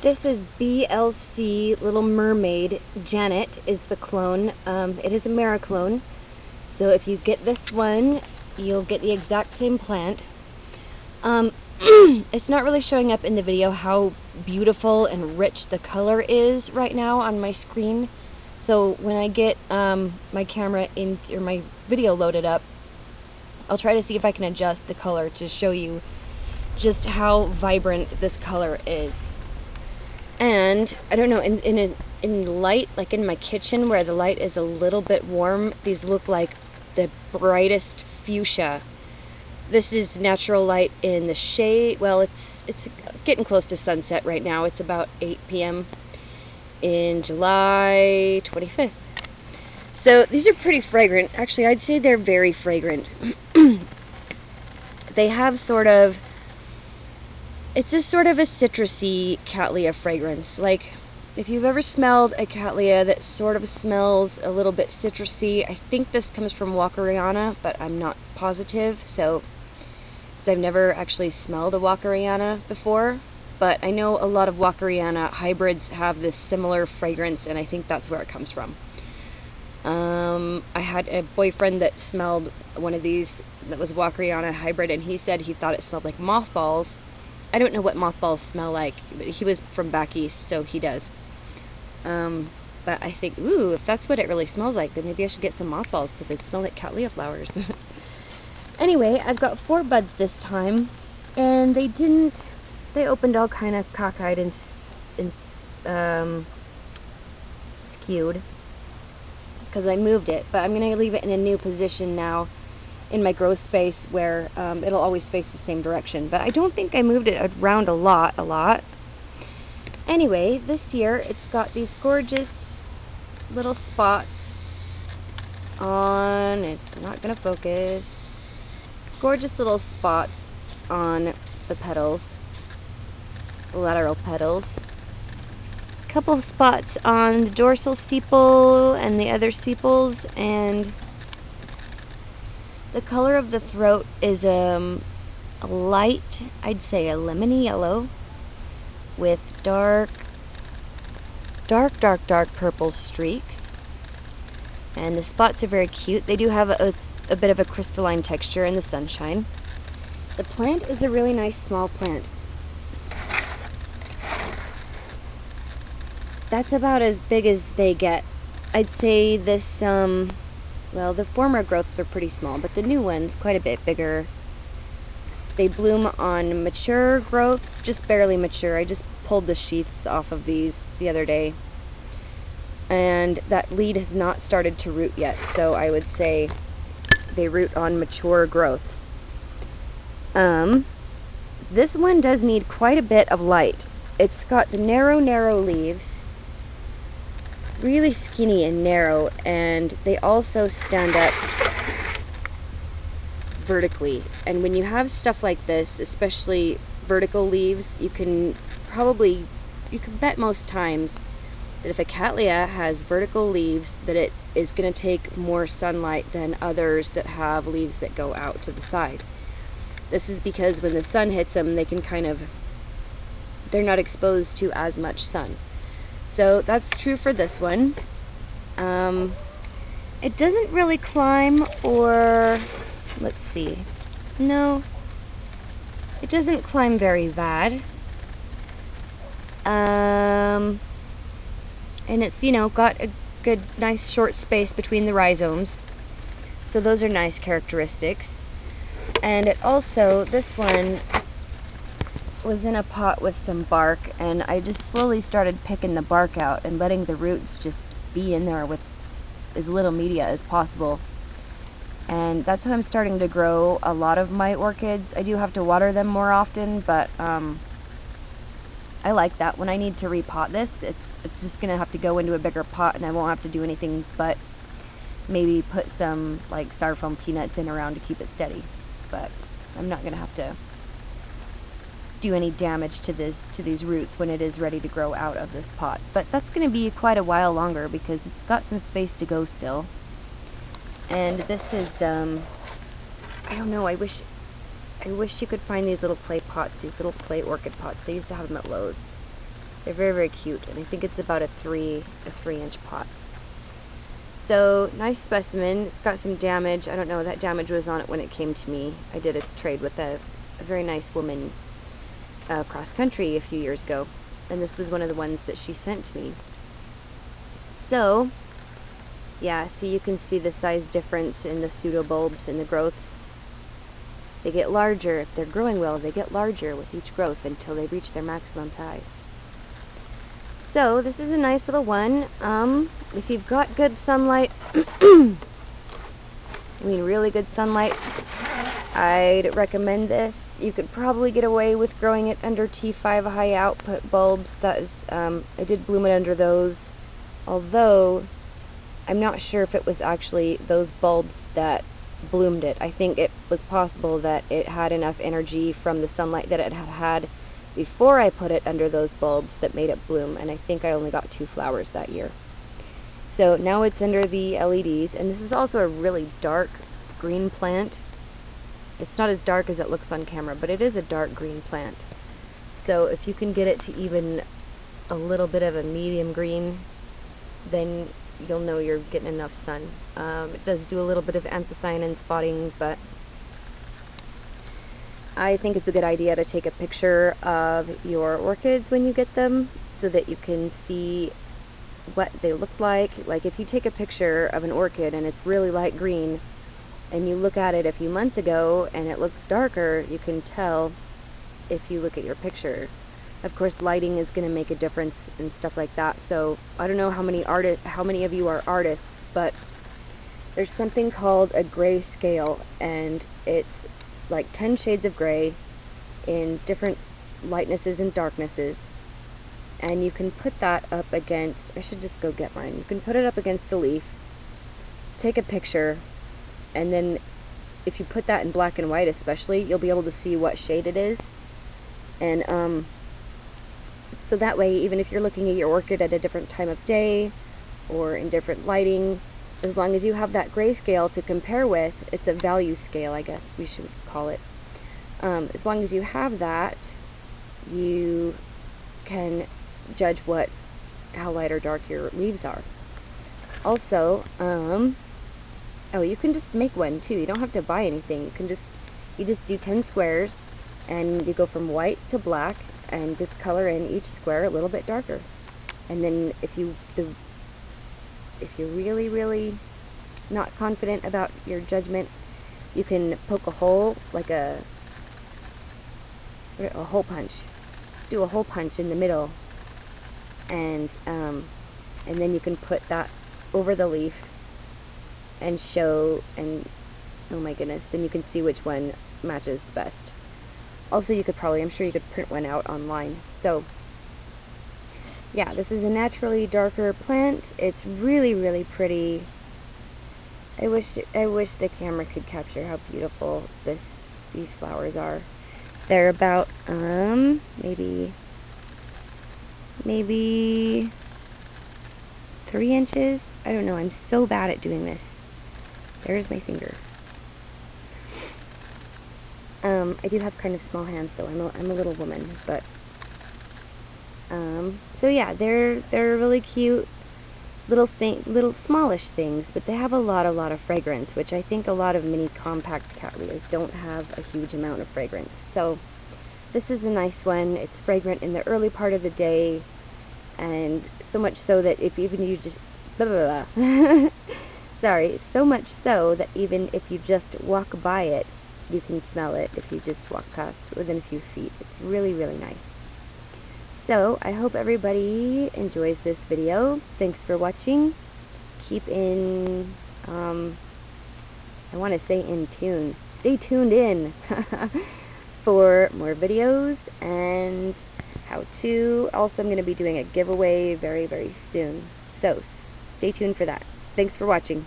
This is BLC Little Mermaid. Janet is the clone. It is a Mariclone. So if you get this one, you'll get the exact same plant. It's not really showing up in the video how beautiful and rich the color is right now on my screen. So when I get my camera or my video loaded up, I'll try to see if I can adjust the color to show you just how vibrant this color is. And I don't know, in light, like in my kitchen where the light is a little bit warm, these look like the brightest fuchsia. This is natural light in the shade. Well, it's getting close to sunset right now. It's about 8 p.m. in July 25th. So these are pretty fragrant. Actually, I'd say they're very fragrant. They have sort of, it's a sort of a citrusy Cattleya fragrance. Like, if you've ever smelled a Cattleya that sort of smells a little bit citrusy, I think this comes from Walkeriana, but I'm not positive, so I've never actually smelled a Walkeriana before, but I know a lot of Walkeriana hybrids have this similar fragrance, and I think that's where it comes from. I had a boyfriend that smelled one of these that was Walkeriana hybrid, and he said he thought it smelled like mothballs. I don't know what mothballs smell like, but he was from back east, so he does. But I think, ooh, if that's what it really smells like, then maybe I should get some mothballs because they smell like Cattleya flowers. Anyway, I've got 4 buds this time, and they opened all kind of cockeyed and skewed because I moved it, but I'm going to leave it in a new position now in my grow space where it'll always face the same direction. But I don't think I moved it around a lot. Anyway, this year it's got these gorgeous little spots on, it's not going to focus, gorgeous little spots on the petals, the lateral petals. A couple of spots on the dorsal sepal and the other sepals, and the color of the throat is a light, I'd say a lemony yellow with dark purple streaks. And the spots are very cute. They do have a bit of a crystalline texture in the sunshine. The plant is a really nice small plant. That's about as big as they get. I'd say this, well, the former growths were pretty small, but the new one's quite a bit bigger. They bloom on mature growths, just barely mature. I just pulled the sheaths off of these the other day, and that lead has not started to root yet, so I would say they root on mature growths. This one does need quite a bit of light. It's got the narrow leaves, really skinny and narrow, and they also stand up vertically. And when you have stuff like this, especially vertical leaves, you can bet most times that if a Cattleya has vertical leaves, that it is going to take more sunlight than others that have leaves that go out to the side. This is because when the sun hits them, they can they're not exposed to as much sun. So that's true for this one. It doesn't really climb, or let's see. No, it doesn't climb very bad. And it's, you know, got a good, nice short space between the rhizomes. So those are nice characteristics. And it also, this one was in a pot with some bark, and I just slowly started picking the bark out and letting the roots just be in there with as little media as possible. And that's how I'm starting to grow a lot of my orchids. I do have to water them more often, but I like that. When I need to repot this, it's just going to have to go into a bigger pot, and I won't have to do anything but maybe put some like styrofoam peanuts in around to keep it steady. But I'm not going to have to do any damage to these roots when it is ready to grow out of this pot. But that's going to be quite a while longer because it's got some space to go still. And this is, I don't know, I wish you could find these little clay pots, these little clay orchid pots. They used to have them at Lowe's. They're very, very cute, and I think it's about a 3-inch pot. So, nice specimen. It's got some damage. I don't know, that damage was on it when it came to me. I did a trade with a very nice woman cross country a few years ago, and this was one of the ones that she sent to me. So, yeah, so you can see the size difference in the pseudobulbs and the growths. They get larger. If they're growing well, they get larger with each growth until they reach their maximum size. So, this is a nice little one. If you've got good sunlight, I mean really good sunlight, I'd recommend this. You could probably get away with growing it under T5 high output bulbs. That is, I did bloom it under those, although I'm not sure if it was actually those bulbs that bloomed it. I think it was possible that it had enough energy from the sunlight that it had had before I put it under those bulbs that made it bloom, and I think I only got 2 flowers that year. So now it's under the LEDs, and this is also a really dark green plant. It's not as dark as it looks on camera, but it is a dark green plant. So if you can get it to even a little bit of a medium green, then you'll know you're getting enough sun. It does do a little bit of anthocyanin spotting, but I think it's a good idea to take a picture of your orchids when you get them so that you can see what they look like. Like if you take a picture of an orchid and it's really light green and you look at it a few months ago and it looks darker, you can tell if you look at your picture. Of course, lighting is going to make a difference and stuff like that. So I don't know how many of you are artists, but there's something called a gray scale, and it's like 10 shades of gray in different lightnesses and darknesses, and you can put that up against, I should just go get mine, you can put it up against the leaf, take a picture, and then if you put that in black and white especially, you'll be able to see what shade it is. And so that way, even if you're looking at your orchid at a different time of day or in different lighting, as long as you have that grayscale to compare with, it's a value scale, I guess we should call it. As long as you have that, you can judge how light or dark your leaves are. Also, oh, you can just make one too. You don't have to buy anything. You just do 10 squares, and you go from white to black, and just color in each square a little bit darker. And then if you're really, really not confident about your judgment, you can poke a hole, like a hole punch. Do a hole punch in the middle, and then you can put that over the leaf and show, and oh my goodness, then you can see which one matches best. Also, you could probably, I'm sure you could print one out online. So yeah, this is a naturally darker plant. It's really, really pretty. I wish the camera could capture how beautiful these flowers are. They're about maybe 3 inches. I don't know. I'm so bad at doing this. There's my finger. I do have kind of small hands, though. I'm a little woman, but so yeah, they're really cute little smallish things, but they have a lot of fragrance, which I think a lot of mini compact Cattleyas don't have a huge amount of fragrance. So this is a nice one. It's fragrant in the early part of the day, and so much so that if even you just sorry, so much so that even if you just walk by it, you can smell it if you just walk past within a few feet. It's really, really nice. So, I hope everybody enjoys this video. Thanks for watching. Keep in, I want to say in tune. Stay tuned in for more videos and how to. Also, I'm going to be doing a giveaway very, very soon. So, stay tuned for that. Thanks for watching.